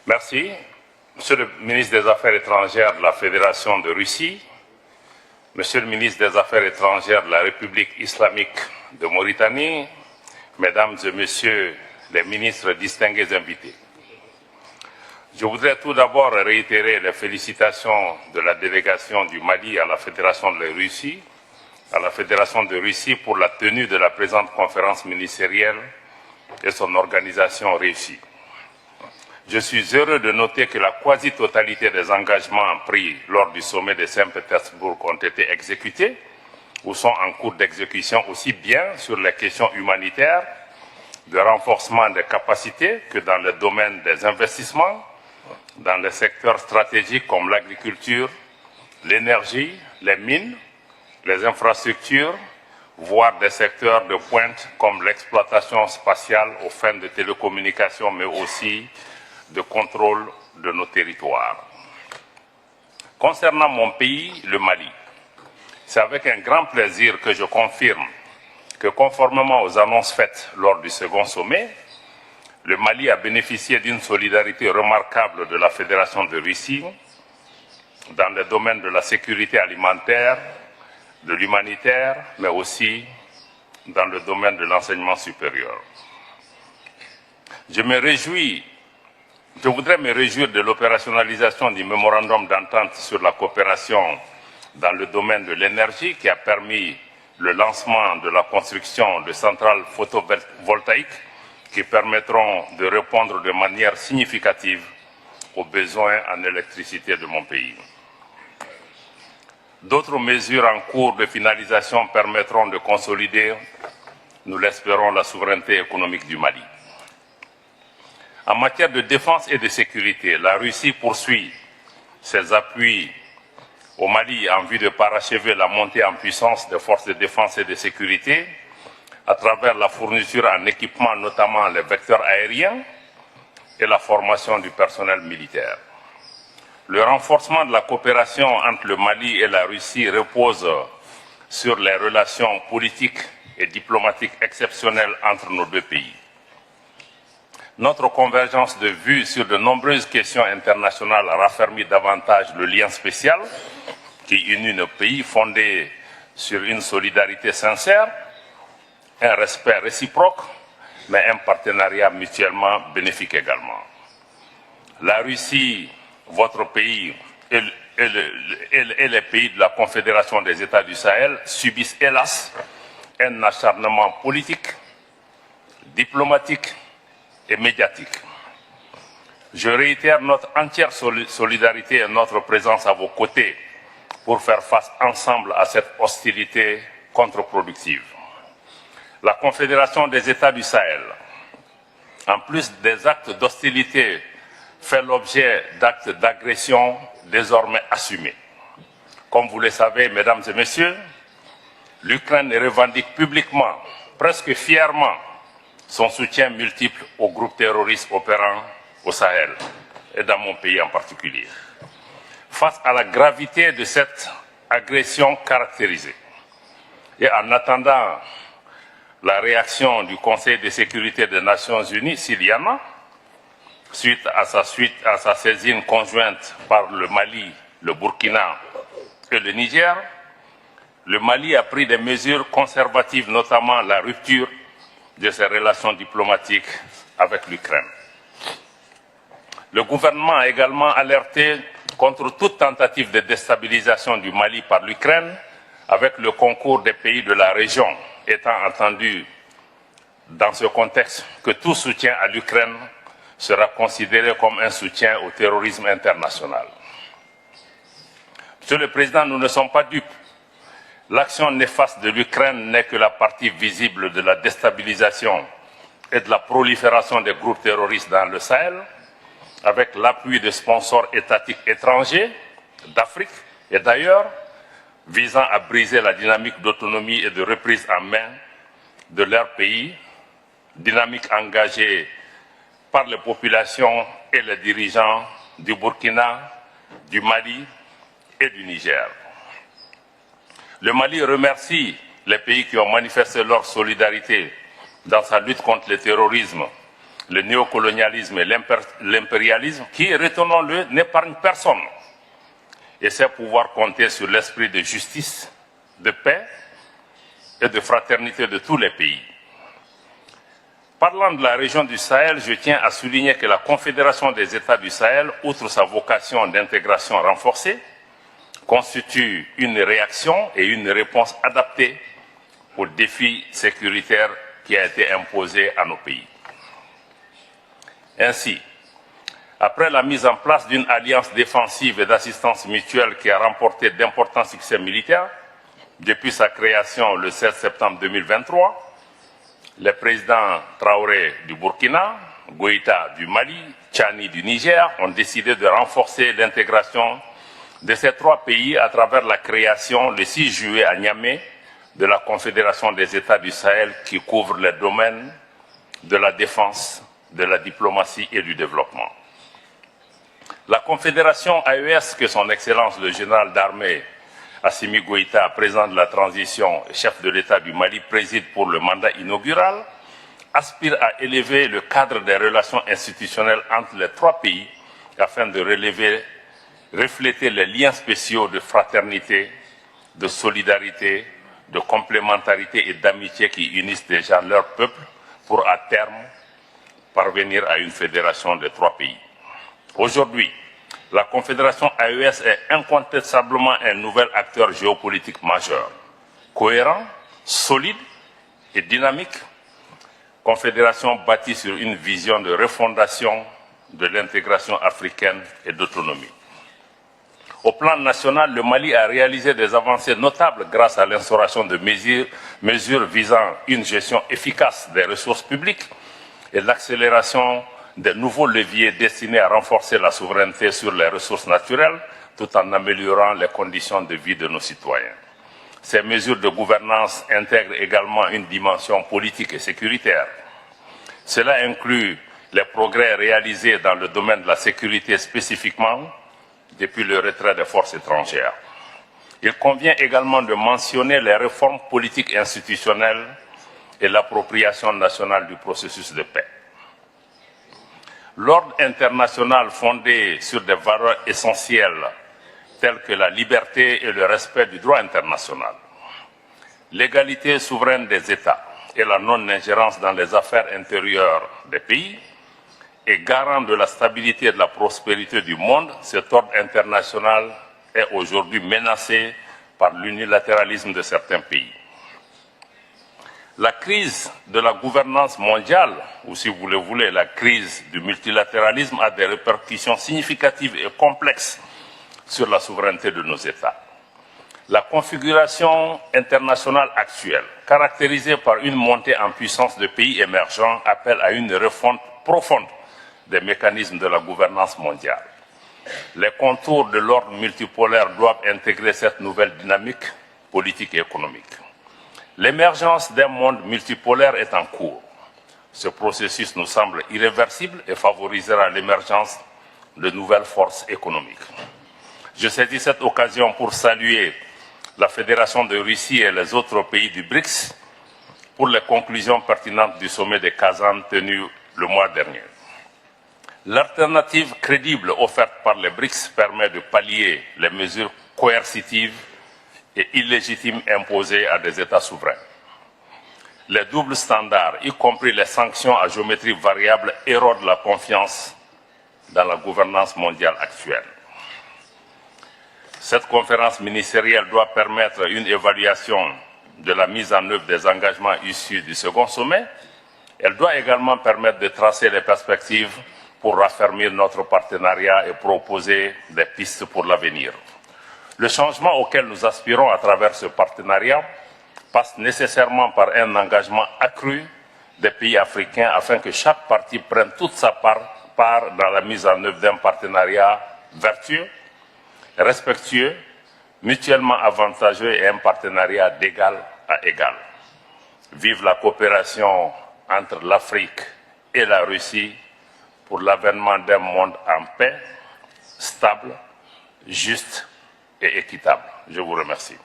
Merci. Monsieur le ministre des Affaires étrangères de la Fédération de Russie, Monsieur le ministre des Affaires étrangères de la République islamique de Mauritanie, Mesdames et Messieurs les ministres distingués invités. Je voudrais tout d'abord réitérer les félicitations de la délégation du Mali à la Fédération de Russie, pour la tenue de la présente conférence ministérielle et son organisation réussie. Je suis heureux de noter que la quasi-totalité des engagements pris lors du sommet de Saint-Pétersbourg ont été exécutés ou sont en cours d'exécution aussi bien sur les questions humanitaires, de renforcement des capacités que dans le domaine des investissements, dans les secteurs stratégiques comme l'agriculture, l'énergie, les mines, les infrastructures, voire des secteurs de pointe comme l'exploitation spatiale aux fins de télécommunications, mais aussi de contrôle de nos territoires. Concernant mon pays, le Mali, c'est avec un grand plaisir que je confirme que conformément aux annonces faites lors du second sommet, le Mali a bénéficié d'une solidarité remarquable de la Fédération de Russie dans le domaine de la sécurité alimentaire, de l'humanitaire, mais aussi dans le domaine de l'enseignement supérieur. Je voudrais me réjouir de l'opérationnalisation du mémorandum d'entente sur la coopération dans le domaine de l'énergie qui a permis le lancement de la construction de centrales photovoltaïques qui permettront de répondre de manière significative aux besoins en électricité de mon pays. D'autres mesures en cours de finalisation permettront de consolider, nous l'espérons, la souveraineté économique du Mali. En matière de défense et de sécurité, la Russie poursuit ses appuis au Mali en vue de parachever la montée en puissance des forces de défense et de sécurité à travers la fourniture en équipement, notamment les vecteurs aériens et la formation du personnel militaire. Le renforcement de la coopération entre le Mali et la Russie repose sur les relations politiques et diplomatiques exceptionnelles entre nos deux pays. Notre convergence de vues sur de nombreuses questions internationales raffermit davantage le lien spécial qui unit nos pays fondé sur une solidarité sincère, un respect réciproque, mais un partenariat mutuellement bénéfique également. La Russie, votre pays et les pays de la Confédération des États du Sahel subissent hélas un acharnement politique, diplomatique et médiatique. Je réitère notre entière solidarité et notre présence à vos côtés pour faire face ensemble à cette hostilité contre-productive. La Confédération des États du Sahel, en plus des actes d'hostilité, fait l'objet d'actes d'agression désormais assumés. Comme vous le savez, mesdames et messieurs, l'Ukraine revendique publiquement, presque fièrement, son soutien multiple aux groupes terroristes opérant au Sahel et dans mon pays en particulier. Face à la gravité de cette agression caractérisée et en attendant la réaction du Conseil de sécurité des Nations Unies, s'il y en a, suite à sa saisine conjointe par le Mali, le Burkina et le Niger, le Mali a pris des mesures conservatives, notamment la rupture de ses relations diplomatiques avec l'Ukraine. Le gouvernement a également alerté contre toute tentative de déstabilisation du Mali par l'Ukraine, avec le concours des pays de la région, étant entendu dans ce contexte que tout soutien à l'Ukraine sera considéré comme un soutien au terrorisme international. Monsieur le Président, nous ne sommes pas dupes. L'action néfaste de l'Ukraine n'est que la partie visible de la déstabilisation et de la prolifération des groupes terroristes dans le Sahel, avec l'appui de sponsors étatiques étrangers d'Afrique et d'ailleurs, visant à briser la dynamique d'autonomie et de reprise en main de leur pays, dynamique engagée par les populations et les dirigeants du Burkina, du Mali et du Niger. Le Mali remercie les pays qui ont manifesté leur solidarité dans sa lutte contre le terrorisme, le néocolonialisme et l'impérialisme qui, retenons-le, n'épargnent personne. Et c'est pouvoir compter sur l'esprit de justice, de paix et de fraternité de tous les pays. Parlant de la région du Sahel, je tiens à souligner que la Confédération des États du Sahel, outre sa vocation d'intégration renforcée, constitue une réaction et une réponse adaptée aux défis sécuritaires qui a été imposé à nos pays. Ainsi, après la mise en place d'une alliance défensive et d'assistance mutuelle qui a remporté d'importants succès militaires, depuis sa création le 16 septembre 2023, les présidents Traoré du Burkina, Goïta du Mali, Tchani du Niger ont décidé de renforcer l'intégration de ces trois pays à travers la création le 6 juillet à Niamey de la Confédération des États du Sahel qui couvre les domaines de la défense, de la diplomatie et du développement. La Confédération AES, que son Excellence le général d'armée Assimi Goïta, président de la transition et chef de l'État du Mali, préside pour le mandat inaugural, aspire à élever le cadre des relations institutionnelles entre les trois pays afin de refléter les liens spéciaux de fraternité, de solidarité, de complémentarité et d'amitié qui unissent déjà leur peuple pour, à terme, parvenir à une fédération des trois pays. Aujourd'hui, la Confédération AES est incontestablement un nouvel acteur géopolitique majeur, cohérent, solide et dynamique, confédération bâtie sur une vision de refondation de l'intégration africaine et d'autonomie. Au plan national, le Mali a réalisé des avancées notables grâce à l'instauration de mesures visant une gestion efficace des ressources publiques et l'accélération des nouveaux leviers destinés à renforcer la souveraineté sur les ressources naturelles tout en améliorant les conditions de vie de nos citoyens. Ces mesures de gouvernance intègrent également une dimension politique et sécuritaire. Cela inclut les progrès réalisés dans le domaine de la sécurité spécifiquement depuis le retrait des forces étrangères. Il convient également de mentionner les réformes politiques et institutionnelles et l'appropriation nationale du processus de paix. L'ordre international fondé sur des valeurs essentielles telles que la liberté et le respect du droit international, l'égalité souveraine des États et la non-ingérence dans les affaires intérieures des pays, et garant de la stabilité et de la prospérité du monde, cet ordre international est aujourd'hui menacé par l'unilatéralisme de certains pays. La crise de la gouvernance mondiale, ou si vous le voulez, la crise du multilatéralisme a des répercussions significatives et complexes sur la souveraineté de nos États. La configuration internationale actuelle, caractérisée par une montée en puissance de pays émergents, appelle à une refonte profonde des mécanismes de la gouvernance mondiale. Les contours de l'ordre multipolaire doivent intégrer cette nouvelle dynamique politique et économique. L'émergence d'un monde multipolaire est en cours. Ce processus nous semble irréversible et favorisera l'émergence de nouvelles forces économiques. Je saisis cette occasion pour saluer la Fédération de Russie et les autres pays du BRICS pour les conclusions pertinentes du sommet de Kazan tenu le mois dernier. L'alternative crédible offerte par les BRICS permet de pallier les mesures coercitives et illégitimes imposées à des États souverains. Les doubles standards, y compris les sanctions à géométrie variable, érodent la confiance dans la gouvernance mondiale actuelle. Cette conférence ministérielle doit permettre une évaluation de la mise en œuvre des engagements issus du second sommet. Elle doit également permettre de tracer les perspectives pour raffermir notre partenariat et proposer des pistes pour l'avenir. Le changement auquel nous aspirons à travers ce partenariat passe nécessairement par un engagement accru des pays africains afin que chaque partie prenne toute sa part dans la mise en œuvre d'un partenariat vertueux, respectueux, mutuellement avantageux et un partenariat d'égal à égal. Vive la coopération entre l'Afrique et la Russie pour l'avènement d'un monde en paix, stable, juste et équitable. Je vous remercie.